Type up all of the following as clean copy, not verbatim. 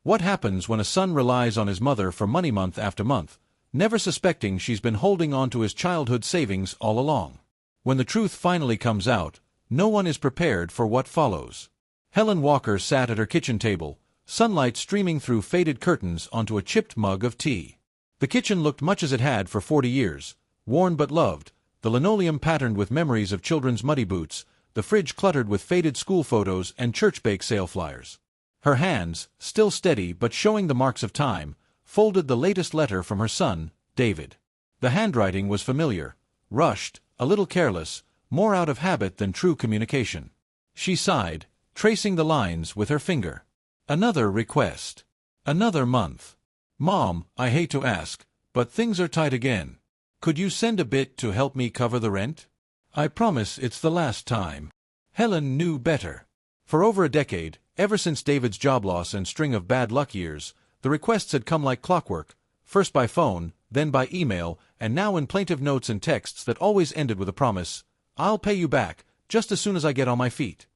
What happens when a son relies on his mother for money month after month, never suspecting she's been holding on to his childhood savings all along? When the truth finally comes out, no one is prepared for what follows. Helen Walker sat at her kitchen table, sunlight streaming through faded curtains onto a chipped mug of tea. The kitchen looked much as it had for 40 years, worn but loved, the linoleum patterned with memories of children's muddy boots, the fridge cluttered with faded school photos and church bake sale flyers. Her hands, still steady but showing the marks of time, folded the latest letter from her son, David. The handwriting was familiar, rushed, a little careless, more out of habit than true communication. She sighed, tracing the lines with her finger. Another request. Another month. Mom, I hate to ask, but things are tight again. Could you send a bit to help me cover the rent? I promise it's the last time. Helen knew better. For over a decade, ever since David's job loss and string of bad luck years, the requests had come like clockwork, first by phone, then by email, and now in plaintive notes and texts that always ended with a promise, "I'll pay you back, just as soon as I get on my feet."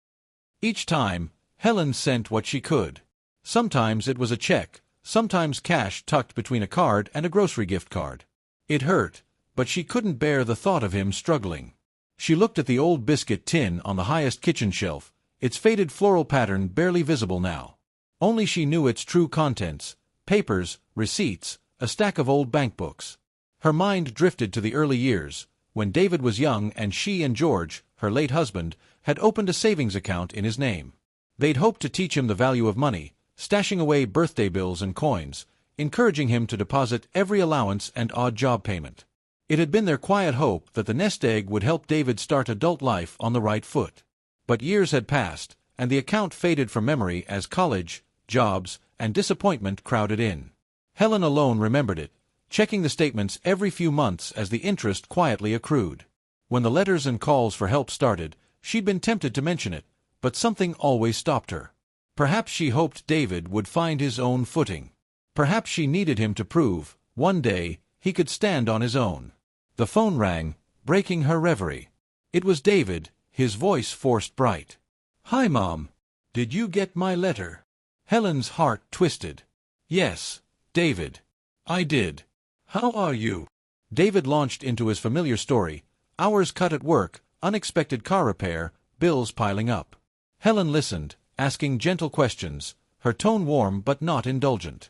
Each time, Helen sent what she could. Sometimes it was a check, sometimes cash tucked between a card and a grocery gift card. It hurt, but she couldn't bear the thought of him struggling. She looked at the old biscuit tin on the highest kitchen shelf, its faded floral pattern barely visible now. Only she knew its true contents: papers, receipts, a stack of old bank books. Her mind drifted to the early years, when David was young and she and George, her late husband, had opened a savings account in his name. They'd hoped to teach him the value of money, stashing away birthday bills and coins, encouraging him to deposit every allowance and odd job payment. It had been their quiet hope that the nest egg would help David start adult life on the right foot. But years had passed, and the account faded from memory as college, jobs, and disappointment crowded in. Helen alone remembered it, checking the statements every few months as the interest quietly accrued. When the letters and calls for help started, she'd been tempted to mention it, but something always stopped her. Perhaps she hoped David would find his own footing. Perhaps she needed him to prove, one day, he could stand on his own. The phone rang, breaking her reverie. It was David, his voice forced bright. "Hi, Mom. Did you get my letter?" Helen's heart twisted. "Yes, David. I did. How are you?" David launched into his familiar story: hours cut at work, unexpected car repair, bills piling up. Helen listened, asking gentle questions, her tone warm but not indulgent.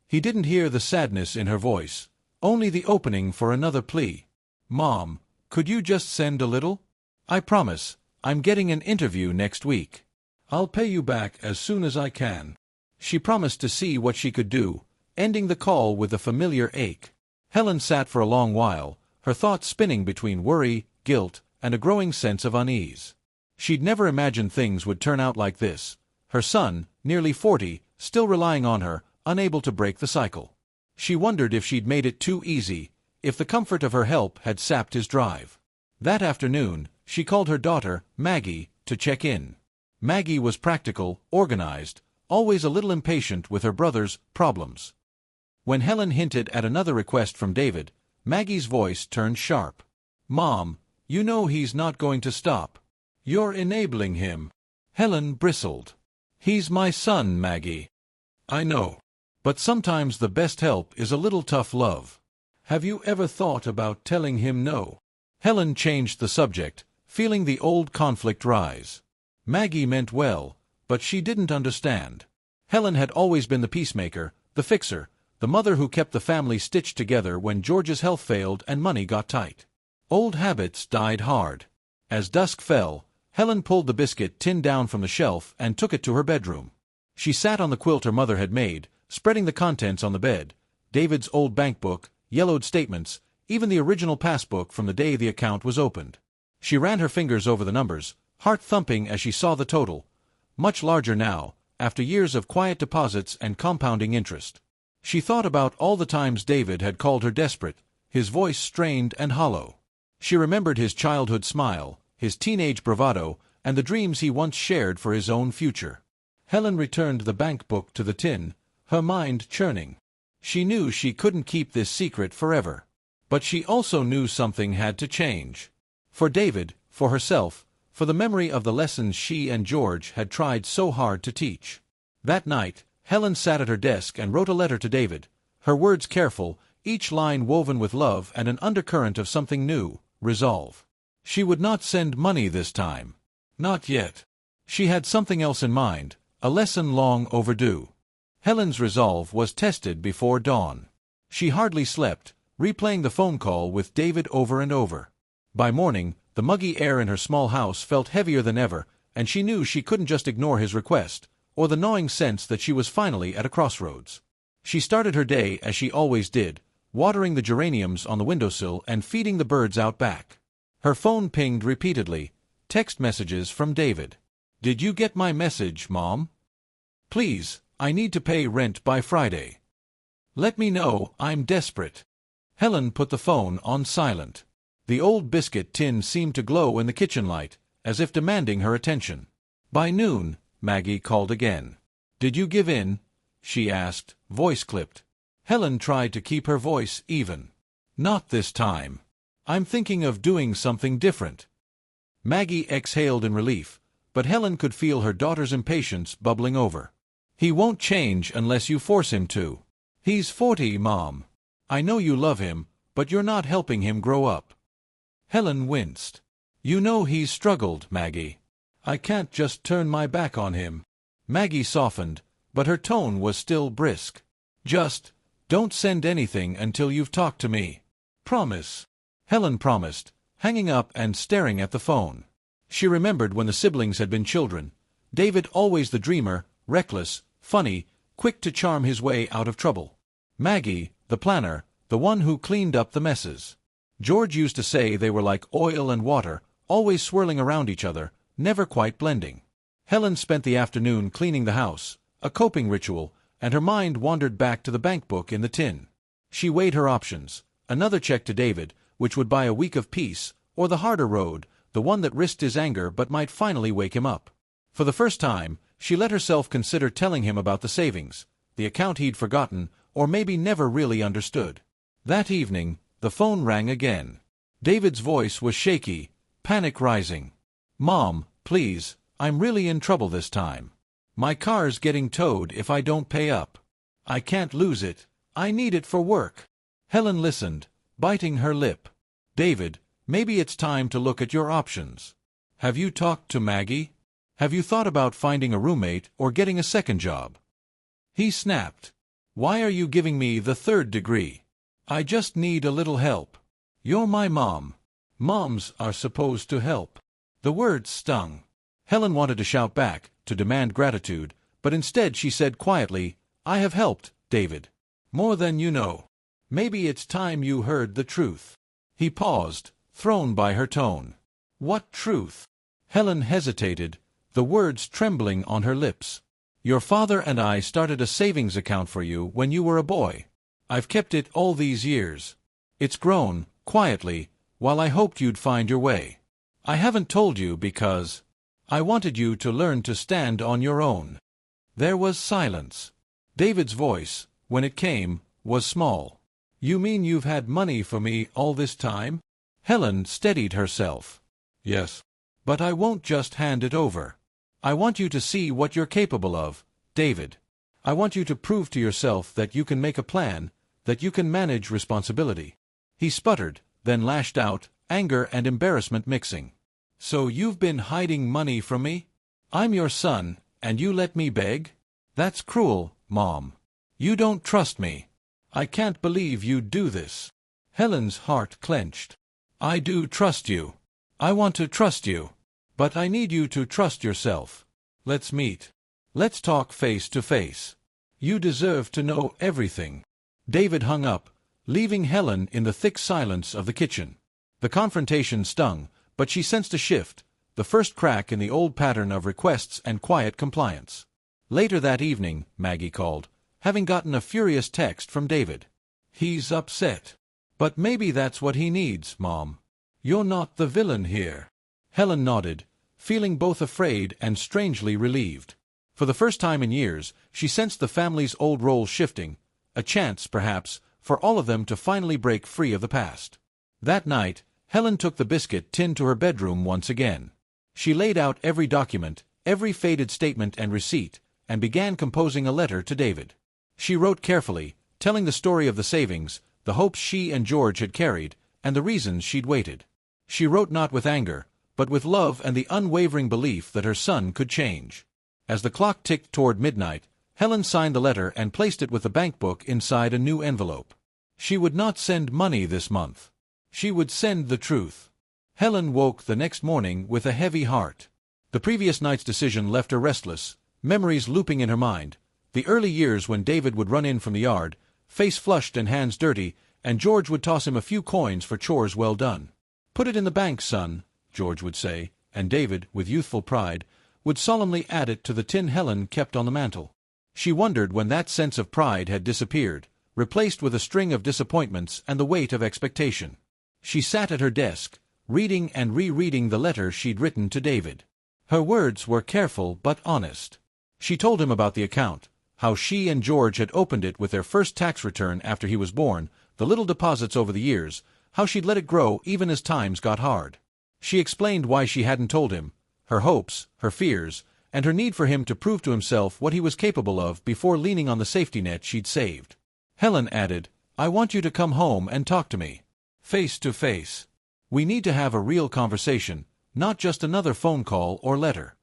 He didn't hear the sadness in her voice, only the opening for another plea. "Mom, could you just send a little? I promise, I'm getting an interview next week. I'll pay you back as soon as I can." She promised to see what she could do, ending the call with a familiar ache. Helen sat for a long while, her thoughts spinning between worry, guilt, and a growing sense of unease. She'd never imagined things would turn out like this. Her son, nearly 40, still relying on her, unable to break the cycle. She wondered if she'd made it too easy, if the comfort of her help had sapped his drive. That afternoon, she called her daughter, Maggie, to check in. Maggie was practical, organized, always a little impatient with her brother's problems. When Helen hinted at another request from David, Maggie's voice turned sharp. "Mom, you know he's not going to stop. You're enabling him." Helen bristled. "He's my son, Maggie." "I know. But sometimes the best help is a little tough love. Have you ever thought about telling him no?" Helen changed the subject, feeling the old conflict rise. Maggie meant well, but she didn't understand. Helen had always been the peacemaker, the fixer, the mother who kept the family stitched together when George's health failed and money got tight. Old habits died hard. As dusk fell, Helen pulled the biscuit tin down from the shelf and took it to her bedroom. She sat on the quilt her mother had made, spreading the contents on the bed: David's old bank book, yellowed statements, even the original passbook from the day the account was opened. She ran her fingers over the numbers, heart thumping as she saw the total. Much larger now, after years of quiet deposits and compounding interest. She thought about all the times David had called her desperate, his voice strained and hollow. She remembered his childhood smile, his teenage bravado, and the dreams he once shared for his own future. Helen returned the bank book to the tin, her mind churning. She knew she couldn't keep this secret forever. But she also knew something had to change. For David, for herself, for the memory of the lessons she and George had tried so hard to teach. That night, Helen sat at her desk and wrote a letter to David, her words careful, each line woven with love and an undercurrent of something new, resolve. She would not send money this time. Not yet. She had something else in mind, a lesson long overdue. Helen's resolve was tested before dawn. She hardly slept, replaying the phone call with David over and over. By morning, the muggy air in her small house felt heavier than ever, and she knew she couldn't just ignore his request, or the gnawing sense that she was finally at a crossroads. She started her day as she always did, watering the geraniums on the windowsill and feeding the birds out back. Her phone pinged repeatedly, text messages from David. "Did you get my message, Mom? Please, I need to pay rent by Friday. Let me know, I'm desperate." Helen put the phone on silent. The old biscuit tin seemed to glow in the kitchen light, as if demanding her attention. By noon, Maggie called again. "Did you give in?" she asked, voice clipped. Helen tried to keep her voice even. "Not this time. I'm thinking of doing something different." Maggie exhaled in relief, but Helen could feel her daughter's impatience bubbling over. "He won't change unless you force him to. He's 40, Mom. I know you love him, but you're not helping him grow up." Helen winced. "You know he's struggled, Maggie. I can't just turn my back on him." Maggie softened, but her tone was still brisk. "Just don't send anything until you've talked to me. Promise." Helen promised, hanging up and staring at the phone. She remembered when the siblings had been children. David always the dreamer, reckless, funny, quick to charm his way out of trouble. Maggie, the planner, the one who cleaned up the messes. George used to say they were like oil and water, always swirling around each other, never quite blending. Helen spent the afternoon cleaning the house, a coping ritual, and her mind wandered back to the bank book in the tin. She weighed her options, another check to David, which would buy a week of peace, or the harder road, the one that risked his anger but might finally wake him up. For the first time, she let herself consider telling him about the savings, the account he'd forgotten, or maybe never really understood. That evening, the phone rang again. David's voice was shaky, panic rising. "Mom, please, I'm really in trouble this time. My car's getting towed if I don't pay up. I can't lose it. I need it for work." Helen listened, biting her lip. "David, maybe it's time to look at your options. Have you talked to Maggie? Have you thought about finding a roommate or getting a second job?" He snapped. "Why are you giving me the third degree? I just need a little help. You're my mom. Moms are supposed to help." The words stung. Helen wanted to shout back, to demand gratitude, but instead she said quietly, "I have helped, David. More than you know. Maybe it's time you heard the truth." He paused, thrown by her tone. "What truth?" Helen hesitated, the words trembling on her lips. "Your father and I started a savings account for you when you were a boy. I've kept it all these years. It's grown, quietly, while I hoped you'd find your way. I haven't told you because I wanted you to learn to stand on your own." There was silence. David's voice, when it came, was small. "You mean you've had money for me all this time?" Helen steadied herself. "Yes. But I won't just hand it over. I want you to see what you're capable of, David. I want you to prove to yourself that you can make a plan, that you can manage responsibility." He sputtered, then lashed out, anger and embarrassment mixing. "So you've been hiding money from me? I'm your son, and you let me beg? That's cruel, Mom. You don't trust me. I can't believe you'd do this." Helen's heart clenched. "I do trust you. I want to trust you. But I need you to trust yourself. Let's meet. Let's talk face to face. You deserve to know everything." David hung up, leaving Helen in the thick silence of the kitchen. The confrontation stung, but she sensed a shift, the first crack in the old pattern of requests and quiet compliance. Later that evening, Maggie called, having gotten a furious text from David. "He's upset. But maybe that's what he needs, Mom. You're not the villain here." Helen nodded, feeling both afraid and strangely relieved. For the first time in years, she sensed the family's old roles shifting, a chance, perhaps, for all of them to finally break free of the past. That night, Helen took the biscuit tin to her bedroom once again. She laid out every document, every faded statement and receipt, and began composing a letter to David. She wrote carefully, telling the story of the savings, the hopes she and George had carried, and the reasons she'd waited. She wrote not with anger, but with love and the unwavering belief that her son could change. As the clock ticked toward midnight, Helen signed the letter and placed it with the bank book inside a new envelope. She would not send money this month. She would send the truth. Helen woke the next morning with a heavy heart. The previous night's decision left her restless, memories looping in her mind. The early years when David would run in from the yard, face flushed and hands dirty, and George would toss him a few coins for chores well done. "Put it in the bank, son," George would say, and David, with youthful pride, would solemnly add it to the tin Helen kept on the mantel. She wondered when that sense of pride had disappeared, replaced with a string of disappointments and the weight of expectation. She sat at her desk, reading and rereading the letter she'd written to David. Her words were careful but honest. She told him about the account, how she and George had opened it with their first tax return after he was born, the little deposits over the years, how she'd let it grow even as times got hard. She explained why she hadn't told him, her hopes, her fears, and her need for him to prove to himself what he was capable of before leaning on the safety net she'd saved. Helen added, "I want you to come home and talk to me. Face to face. We need to have a real conversation, not just another phone call or letter."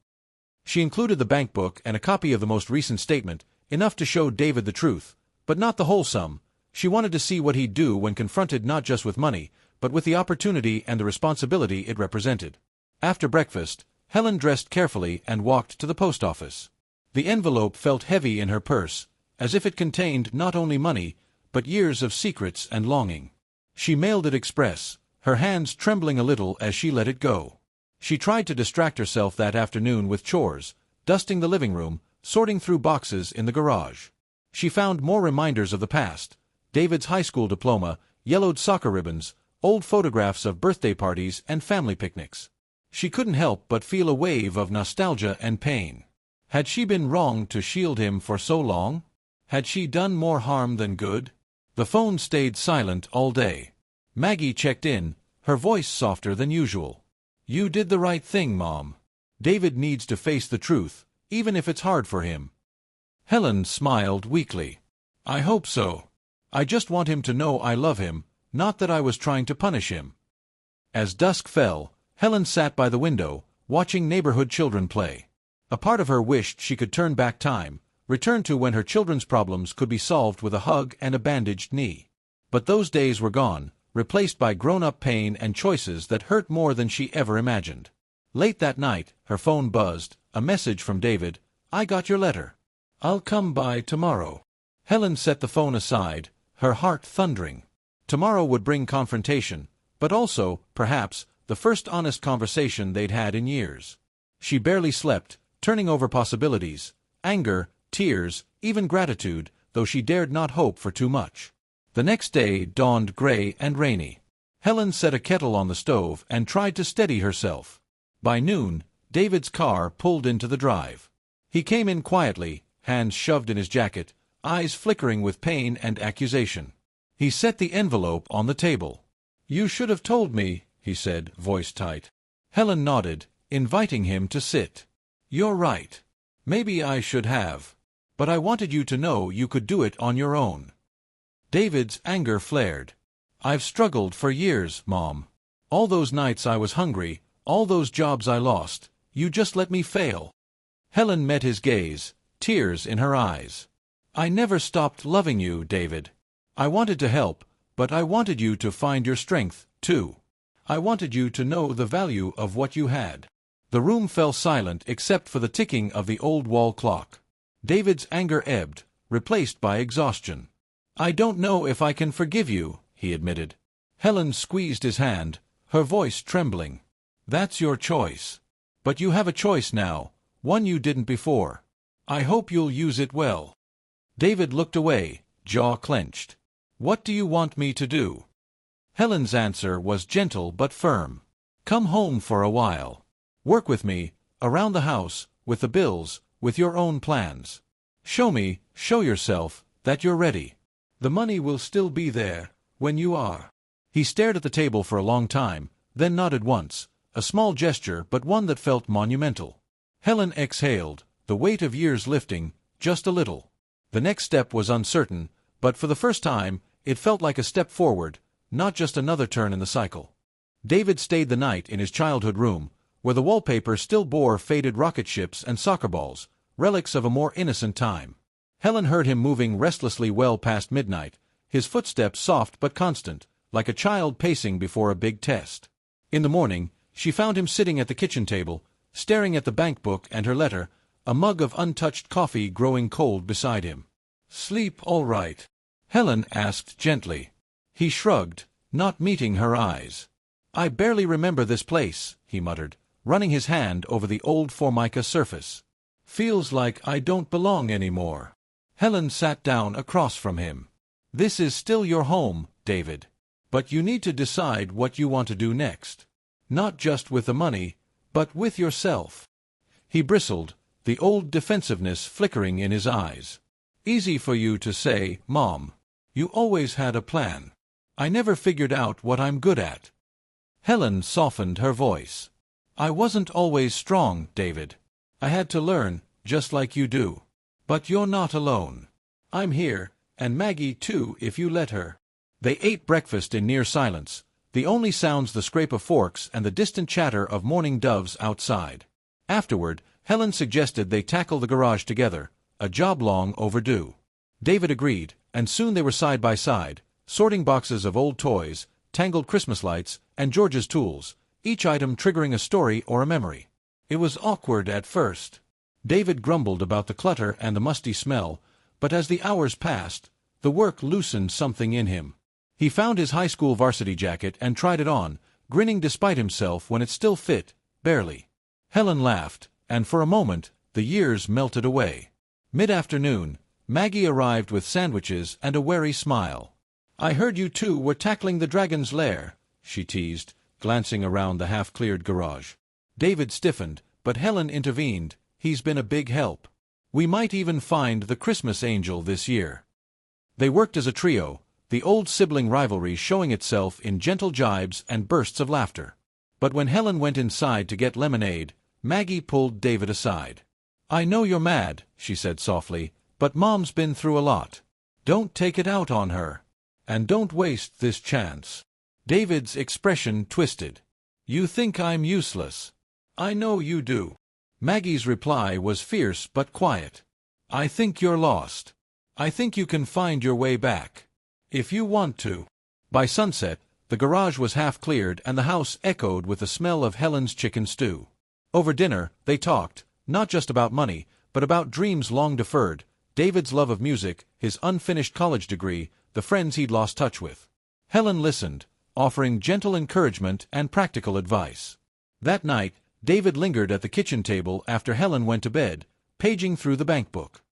She included the bank book and a copy of the most recent statement, enough to show David the truth, but not the whole sum. She wanted to see what he'd do when confronted not just with money, but with the opportunity and the responsibility it represented. After breakfast, Helen dressed carefully and walked to the post office. The envelope felt heavy in her purse, as if it contained not only money, but years of secrets and longing. She mailed it express, her hands trembling a little as she let it go. She tried to distract herself that afternoon with chores, dusting the living room, sorting through boxes in the garage. She found more reminders of the past, David's high school diploma, yellowed soccer ribbons, old photographs of birthday parties and family picnics. She couldn't help but feel a wave of nostalgia and pain. Had she been wrong to shield him for so long? Had she done more harm than good? The phone stayed silent all day. Maggie checked in, her voice softer than usual. "You did the right thing, Mom. David needs to face the truth, even if it's hard for him." Helen smiled weakly. "I hope so. I just want him to know I love him, not that I was trying to punish him." As dusk fell, Helen sat by the window, watching neighborhood children play. A part of her wished she could turn back time, return to when her children's problems could be solved with a hug and a bandaged knee. But those days were gone, replaced by grown-up pain and choices that hurt more than she ever imagined. Late that night, her phone buzzed, a message from David. "I got your letter. I'll come by tomorrow." Helen set the phone aside, her heart thundering. Tomorrow would bring confrontation, but also, perhaps, the first honest conversation they'd had in years. She barely slept, turning over possibilities, anger, tears, even gratitude, though she dared not hope for too much. The next day dawned gray and rainy. Helen set a kettle on the stove and tried to steady herself. By noon, David's car pulled into the drive. He came in quietly, hands shoved in his jacket, eyes flickering with pain and accusation. He set the envelope on the table. "You should have told me," he said, voice tight. Helen nodded, inviting him to sit. "You're right. Maybe I should have. But I wanted you to know you could do it on your own." David's anger flared. "I've struggled for years, Mom. All those nights I was hungry, all those jobs I lost, you just let me fail." Helen met his gaze, tears in her eyes. "I never stopped loving you, David. I wanted to help, but I wanted you to find your strength, too. I wanted you to know the value of what you had." The room fell silent except for the ticking of the old wall clock. David's anger ebbed, replaced by exhaustion. "I don't know if I can forgive you," he admitted. Helen squeezed his hand, her voice trembling. "That's your choice. But you have a choice now, one you didn't before. I hope you'll use it well." David looked away, jaw clenched. "What do you want me to do?" Helen's answer was gentle but firm. "Come home for a while. Work with me, around the house, with the bills, with your own plans. Show yourself, that you're ready. The money will still be there, when you are." He stared at the table for a long time, then nodded once, a small gesture but one that felt monumental. Helen exhaled, the weight of years lifting, just a little. The next step was uncertain, but for the first time, it felt like a step forward, not just another turn in the cycle. David stayed the night in his childhood room, where the wallpaper still bore faded rocket ships and soccer balls, relics of a more innocent time. Helen heard him moving restlessly well past midnight, his footsteps soft but constant, like a child pacing before a big test. In the morning, she found him sitting at the kitchen table, staring at the bank book and her letter, a mug of untouched coffee growing cold beside him. "Sleep all right?" Helen asked gently. He shrugged, not meeting her eyes. "I barely remember this place," he muttered, running his hand over the old formica surface. "Feels like I don't belong anymore." Helen sat down across from him. "This is still your home, David. But you need to decide what you want to do next. Not just with the money, but with yourself." He bristled, the old defensiveness flickering in his eyes. "Easy for you to say, Mom. You always had a plan. I never figured out what I'm good at." Helen softened her voice. "I wasn't always strong, David. I had to learn, just like you do. But you're not alone. I'm here, and Maggie too if you let her." They ate breakfast in near silence, the only sounds the scrape of forks and the distant chatter of mourning doves outside. Afterward, Helen suggested they tackle the garage together, a job long overdue. David agreed, and soon they were side by side, sorting boxes of old toys, tangled Christmas lights, and George's tools, each item triggering a story or a memory. It was awkward at first. David grumbled about the clutter and the musty smell, but as the hours passed, the work loosened something in him. He found his high school varsity jacket and tried it on, grinning despite himself when it still fit, barely. Helen laughed, and for a moment, the years melted away. Mid-afternoon, Maggie arrived with sandwiches and a wary smile. "I heard you two were tackling the dragon's lair," she teased, glancing around the half-cleared garage. David stiffened, but Helen intervened. "He's been a big help. We might even find the Christmas angel this year." They worked as a trio, the old sibling rivalry showing itself in gentle jibes and bursts of laughter. But when Helen went inside to get lemonade, Maggie pulled David aside. "I know you're mad," she said softly, "but Mom's been through a lot. Don't take it out on her. And don't waste this chance." David's expression twisted. "You think I'm useless. I know you do." Maggie's reply was fierce but quiet. "I think you're lost. I think you can find your way back. If you want to." By sunset, the garage was half cleared and the house echoed with the smell of Helen's chicken stew. Over dinner, they talked, not just about money, but about dreams long deferred, David's love of music, his unfinished college degree, the friends he'd lost touch with. Helen listened, offering gentle encouragement and practical advice. That night, David lingered at the kitchen table after Helen went to bed, paging through the bank book.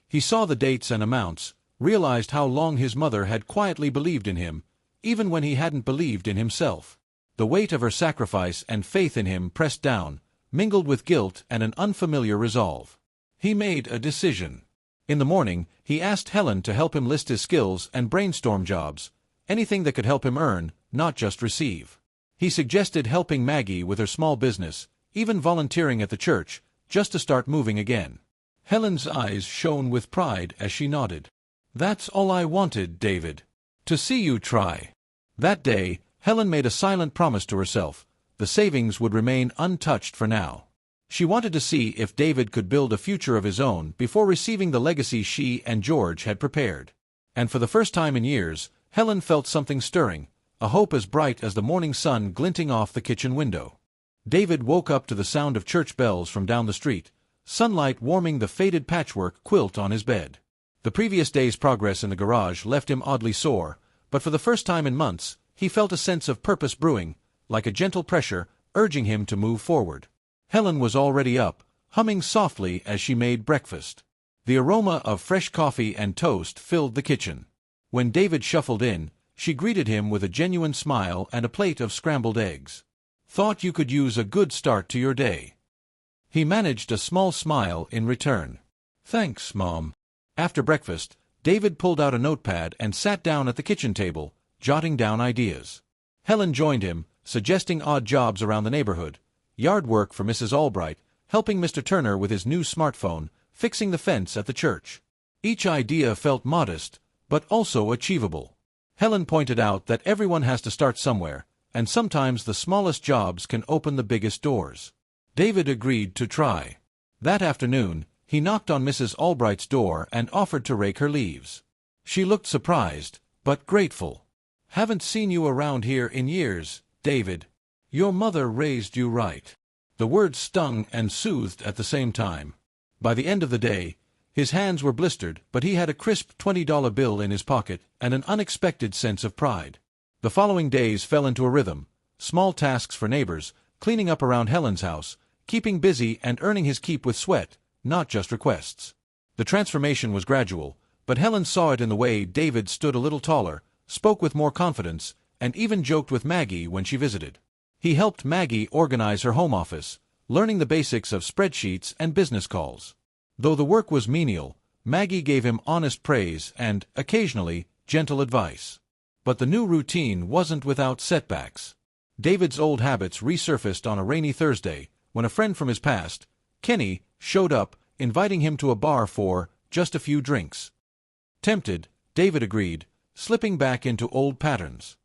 He saw the dates and amounts, realized how long his mother had quietly believed in him, even when he hadn't believed in himself. The weight of her sacrifice and faith in him pressed down, mingled with guilt and an unfamiliar resolve. He made a decision. In the morning, he asked Helen to help him list his skills and brainstorm jobs, anything that could help him earn, not just receive. He suggested helping Maggie with her small business, even volunteering at the church, just to start moving again. Helen's eyes shone with pride as she nodded. "That's all I wanted, David. To see you try." That day, Helen made a silent promise to herself. The savings would remain untouched for now. She wanted to see if David could build a future of his own before receiving the legacy she and George had prepared. And for the first time in years, Helen felt something stirring, a hope as bright as the morning sun glinting off the kitchen window. David woke up to the sound of church bells from down the street, sunlight warming the faded patchwork quilt on his bed. The previous day's progress in the garage left him oddly sore, but for the first time in months, he felt a sense of purpose brewing, like a gentle pressure, urging him to move forward. Helen was already up, humming softly as she made breakfast. The aroma of fresh coffee and toast filled the kitchen. When David shuffled in, she greeted him with a genuine smile and a plate of scrambled eggs. "Thought you could use a good start to your day." He managed a small smile in return. "Thanks, Mom." After breakfast, David pulled out a notepad and sat down at the kitchen table, jotting down ideas. Helen joined him, suggesting odd jobs around the neighborhood, yard work for Mrs. Albright, helping Mr. Turner with his new smartphone, fixing the fence at the church. Each idea felt modest, but also achievable. Helen pointed out that everyone has to start somewhere, and sometimes the smallest jobs can open the biggest doors. David agreed to try. That afternoon, he knocked on Mrs. Albright's door and offered to rake her leaves. She looked surprised, but grateful. "Haven't seen you around here in years, David. Your mother raised you right." The words stung and soothed at the same time. By the end of the day, his hands were blistered, but he had a crisp $20 bill in his pocket and an unexpected sense of pride. The following days fell into a rhythm: small tasks for neighbors, cleaning up around Helen's house, keeping busy and earning his keep with sweat, not just requests. The transformation was gradual, but Helen saw it in the way David stood a little taller, spoke with more confidence, and even joked with Maggie when she visited. He helped Maggie organize her home office, learning the basics of spreadsheets and business calls. Though the work was menial, Maggie gave him honest praise and, occasionally, gentle advice. But the new routine wasn't without setbacks. David's old habits resurfaced on a rainy Thursday, when a friend from his past, Kenny, showed up, inviting him to a bar for just a few drinks. Tempted, David agreed, slipping back into old patterns.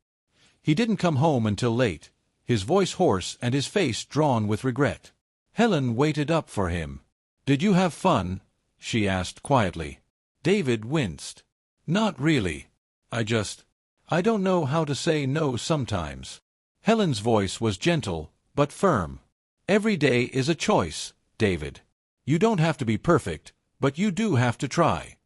He didn't come home until late, his voice hoarse and his face drawn with regret. Helen waited up for him. "Did you have fun?" she asked quietly. David winced. "Not really. I don't know how to say no sometimes." Helen's voice was gentle, but firm. "Every day is a choice, David. You don't have to be perfect, but you do have to try."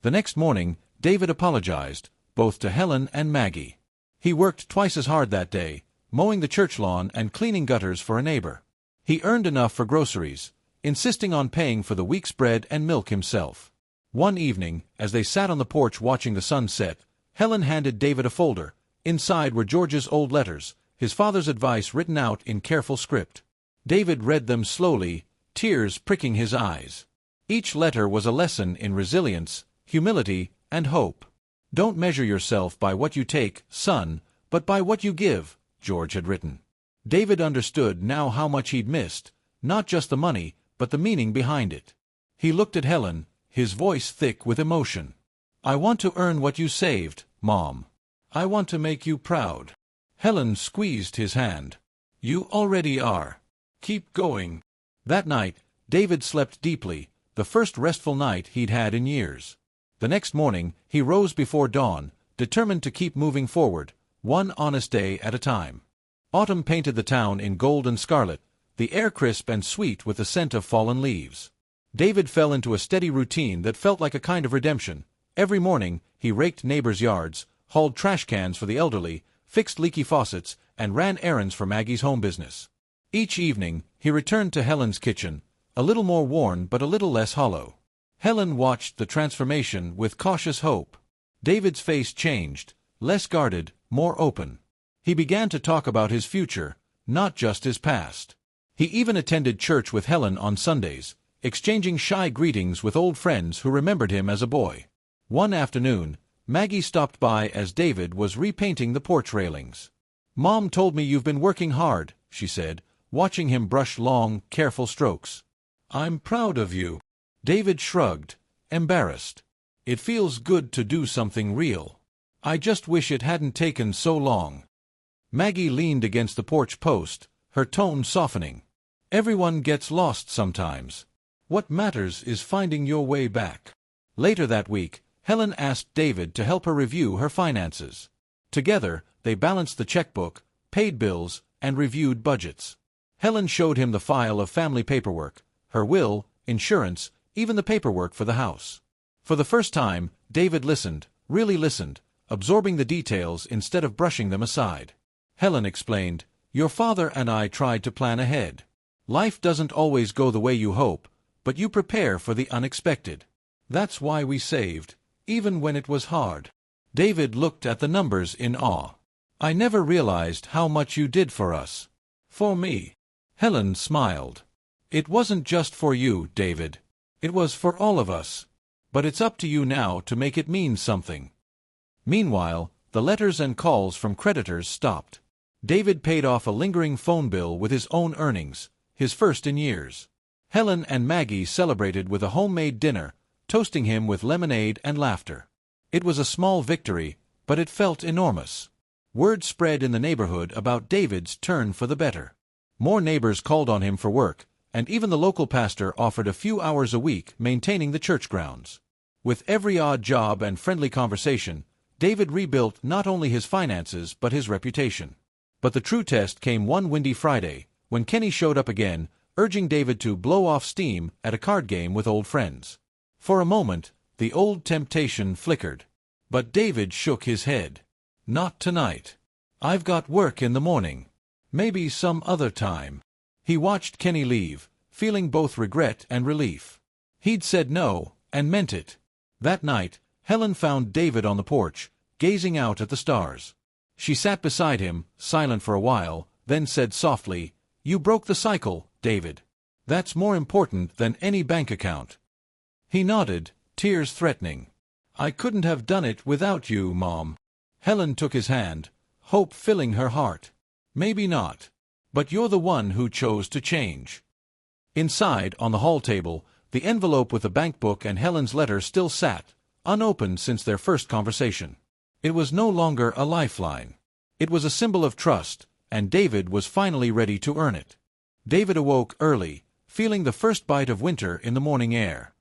The next morning, David apologized, both to Helen and Maggie. He worked twice as hard that day, mowing the church lawn and cleaning gutters for a neighbor. He earned enough for groceries, insisting on paying for the week's bread and milk himself. One evening, as they sat on the porch watching the sun set, Helen handed David a folder. Inside were George's old letters, his father's advice written out in careful script. David read them slowly, tears pricking his eyes. Each letter was a lesson in resilience, humility, and hope. "Don't measure yourself by what you take, son, but by what you give," George had written. David understood now how much he'd missed, not just the money, but the meaning behind it. He looked at Helen, his voice thick with emotion. "I want to earn what you saved, Mom. I want to make you proud." Helen squeezed his hand. "You already are. Keep going." That night, David slept deeply, the first restful night he'd had in years. The next morning, he rose before dawn, determined to keep moving forward, one honest day at a time. Autumn painted the town in gold and scarlet, the air crisp and sweet with the scent of fallen leaves. David fell into a steady routine that felt like a kind of redemption. Every morning, he raked neighbors' yards, hauled trash cans for the elderly, fixed leaky faucets, and ran errands for Maggie's home business. Each evening, he returned to Helen's kitchen, a little more worn but a little less hollow. Helen watched the transformation with cautious hope. David's face changed, less guarded, more open. He began to talk about his future, not just his past. He even attended church with Helen on Sundays, exchanging shy greetings with old friends who remembered him as a boy. One afternoon, Maggie stopped by as David was repainting the porch railings. "Mom told me you've been working hard," she said, watching him brush long, careful strokes. "I'm proud of you." David shrugged, embarrassed. "It feels good to do something real. I just wish it hadn't taken so long." Maggie leaned against the porch post, her tone softening. "Everyone gets lost sometimes. What matters is finding your way back." Later that week, Helen asked David to help her review her finances. Together, they balanced the checkbook, paid bills, and reviewed budgets. Helen showed him the file of family paperwork, her will, insurance, even the paperwork for the house. For the first time, David listened, really listened, absorbing the details instead of brushing them aside. Helen explained, "Your father and I tried to plan ahead. Life doesn't always go the way you hope, but you prepare for the unexpected. That's why we saved, even when it was hard." David looked at the numbers in awe. "I never realized how much you did for us." "For me." Helen smiled. "It wasn't just for you, David. It was for all of us. But it's up to you now to make it mean something." Meanwhile, the letters and calls from creditors stopped. David paid off a lingering phone bill with his own earnings, his first in years. Helen and Maggie celebrated with a homemade dinner, toasting him with lemonade and laughter. It was a small victory, but it felt enormous. Word spread in the neighborhood about David's turn for the better. More neighbors called on him for work, and even the local pastor offered a few hours a week maintaining the church grounds. With every odd job and friendly conversation, David rebuilt not only his finances but his reputation. But the true test came one windy Friday, when Kenny showed up again, urging David to blow off steam at a card game with old friends. For a moment, the old temptation flickered. But David shook his head. "Not tonight. I've got work in the morning. Maybe some other time." He watched Kenny leave, feeling both regret and relief. He'd said no, and meant it. That night, Helen found David on the porch, gazing out at the stars. She sat beside him, silent for a while, then said softly, "You broke the cycle, David. That's more important than any bank account." He nodded, tears threatening. "I couldn't have done it without you, Mom." Helen took his hand, hope filling her heart. "Maybe not. But you're the one who chose to change." Inside, on the hall table, the envelope with the bank book and Helen's letter still sat, unopened since their first conversation. It was no longer a lifeline. It was a symbol of trust, and David was finally ready to earn it. David awoke early, feeling the first bite of winter in the morning air.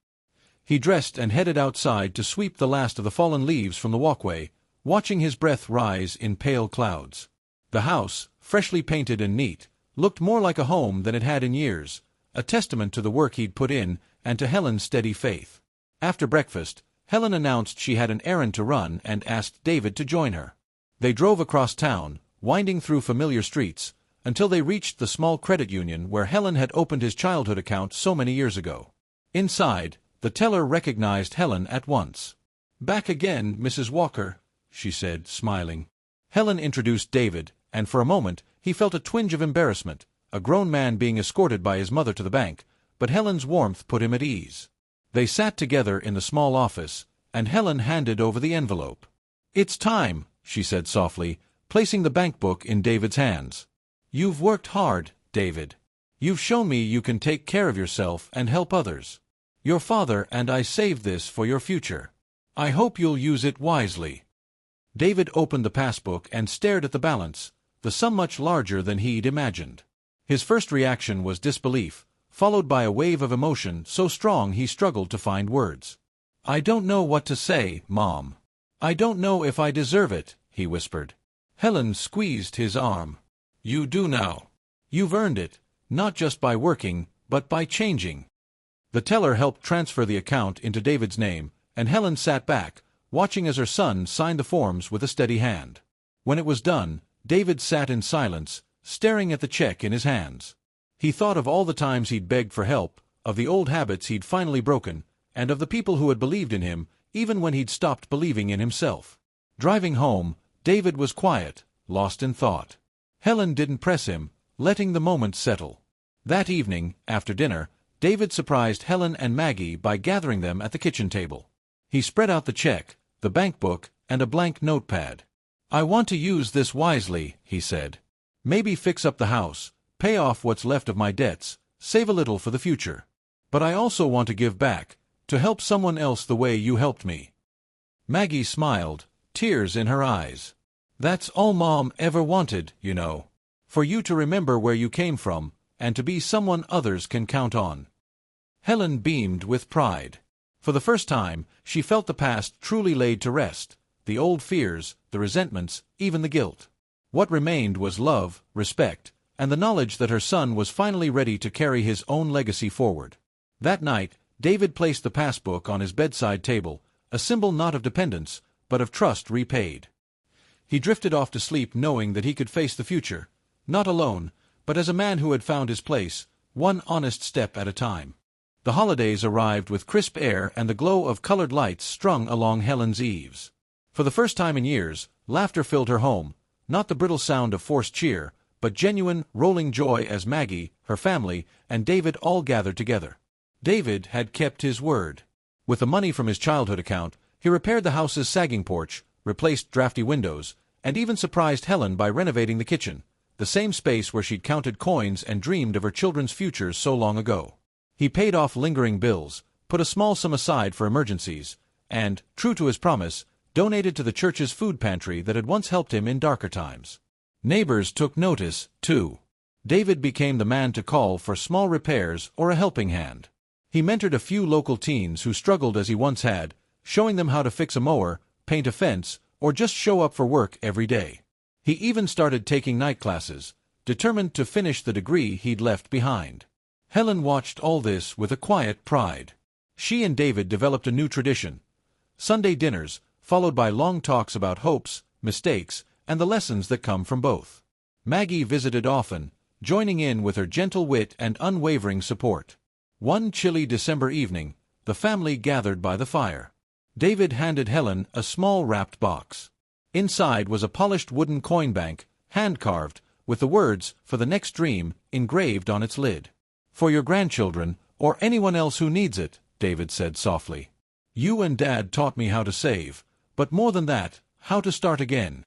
He dressed and headed outside to sweep the last of the fallen leaves from the walkway, watching his breath rise in pale clouds. The house, freshly painted and neat, looked more like a home than it had in years, a testament to the work he'd put in and to Helen's steady faith. After breakfast, Helen announced she had an errand to run and asked David to join her. They drove across town, winding through familiar streets, until they reached the small credit union where Helen had opened his childhood account so many years ago. Inside, the teller recognized Helen at once. "Back again, Mrs. Walker," she said, smiling. Helen introduced David, and for a moment he felt a twinge of embarrassment, a grown man being escorted by his mother to the bank, but Helen's warmth put him at ease. They sat together in the small office, and Helen handed over the envelope. "It's time," she said softly, placing the bank book in David's hands. "You've worked hard, David. You've shown me you can take care of yourself and help others. Your father and I saved this for your future. I hope you'll use it wisely." David opened the passbook and stared at the balance, the sum much larger than he'd imagined. His first reaction was disbelief, followed by a wave of emotion so strong he struggled to find words. "I don't know what to say, Mom. I don't know if I deserve it," he whispered. Helen squeezed his arm. "You do now. You've earned it, not just by working, but by changing." The teller helped transfer the account into David's name, and Helen sat back, watching as her son signed the forms with a steady hand. When it was done, David sat in silence, staring at the check in his hands. He thought of all the times he'd begged for help, of the old habits he'd finally broken, and of the people who had believed in him, even when he'd stopped believing in himself. Driving home, David was quiet, lost in thought. Helen didn't press him, letting the moment settle. That evening, after dinner, David surprised Helen and Maggie by gathering them at the kitchen table. He spread out the check, the bank book, and a blank notepad. "I want to use this wisely," he said. "Maybe fix up the house, pay off what's left of my debts, save a little for the future. But I also want to give back, to help someone else the way you helped me." Maggie smiled, tears in her eyes. "That's all Mom ever wanted, you know. For you to remember where you came from, and to be someone others can count on." Helen beamed with pride. For the first time, she felt the past truly laid to rest, the old fears, the resentments, even the guilt. What remained was love, respect, and the knowledge that her son was finally ready to carry his own legacy forward. That night, David placed the passbook on his bedside table, a symbol not of dependence, but of trust repaid. He drifted off to sleep knowing that he could face the future, not alone, but as a man who had found his place, one honest step at a time. The holidays arrived with crisp air and the glow of colored lights strung along Helen's eaves. For the first time in years, laughter filled her home, not the brittle sound of forced cheer, but genuine, rolling joy as Maggie, her family, and David all gathered together. David had kept his word. With the money from his childhood account, he repaired the house's sagging porch, replaced drafty windows, and even surprised Helen by renovating the kitchen, the same space where she'd counted coins and dreamed of her children's futures so long ago. He paid off lingering bills, put a small sum aside for emergencies, and, true to his promise, donated to the church's food pantry that had once helped him in darker times. Neighbors took notice, too. David became the man to call for small repairs or a helping hand. He mentored a few local teens who struggled as he once had, showing them how to fix a mower, paint a fence, or just show up for work every day. He even started taking night classes, determined to finish the degree he'd left behind. Helen watched all this with a quiet pride. She and David developed a new tradition: Sunday dinners, followed by long talks about hopes, mistakes, and the lessons that come from both. Maggie visited often, joining in with her gentle wit and unwavering support. One chilly December evening, the family gathered by the fire. David handed Helen a small wrapped box. Inside was a polished wooden coin bank, hand-carved, with the words, "For the next dream," engraved on its lid. "For your grandchildren, or anyone else who needs it," David said softly. "You and Dad taught me how to save, but more than that, how to start again."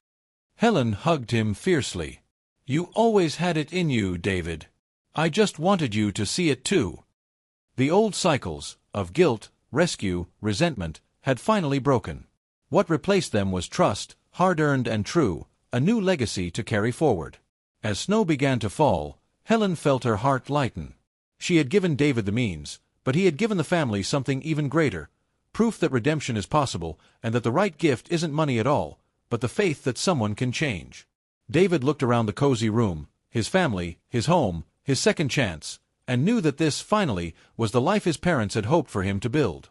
Helen hugged him fiercely. "You always had it in you, David. I just wanted you to see it too." The old cycles, of guilt, rescue, resentment, had finally broken. What replaced them was trust, hard-earned and true, a new legacy to carry forward. As snow began to fall, Helen felt her heart lighten. She had given David the means, but he had given the family something even greater: proof that redemption is possible, and that the right gift isn't money at all, but the faith that someone can change. David looked around the cozy room, his family, his home, his second chance, and knew that this, finally, was the life his parents had hoped for him to build.